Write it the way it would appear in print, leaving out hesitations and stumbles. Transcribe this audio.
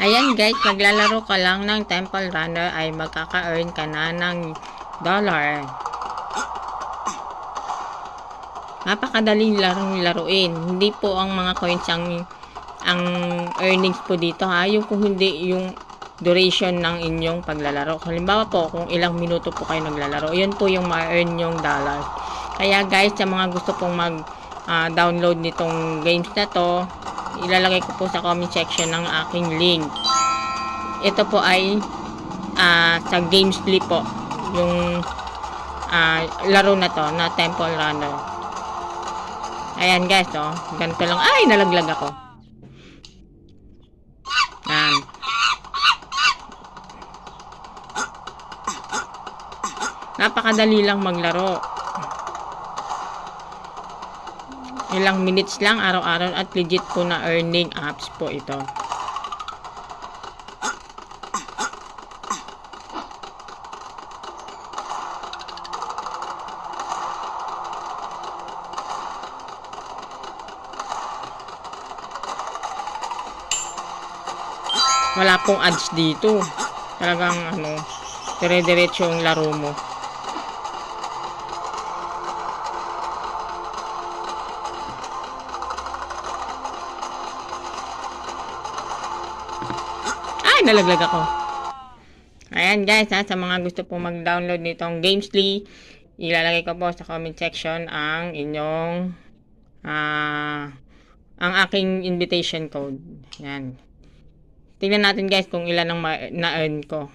Ayan guys, maglalaro ka lang ng Temple Runner ay magkaka-earn ka na ng dollar. Napakadaling larong laruin. Hindi po ang mga coins ang earnings po dito ha. Yung kung hindi yung duration ng inyong paglalaro. Halimbawa po, kung ilang minuto po kayo naglalaro, yun po yung ma-earn yung dollars. Kaya guys, sa mga gusto pong mag-download nitong games na to, ilalagay ko po sa comment section ng aking link. Ito po ay sa Gamesly po yung laro na to na Temple Runner. Ayan guys, oh, ganito lang. Ay, nalaglag ako. Ayan. Napakadali lang maglaro. Ilang minutes lang araw-araw at legit po na earning apps po ito. Wala pong ads dito. Talagang dire-diretso yung laro mo. Ay, nalaglag ako. Ayan guys, sa mga gusto pong mag-download nitong Gamesly, ilalagay ko po sa comment section ang inyong ang aking invitation code. Ayan. Tingnan natin guys kung ilan ang na-earn ko.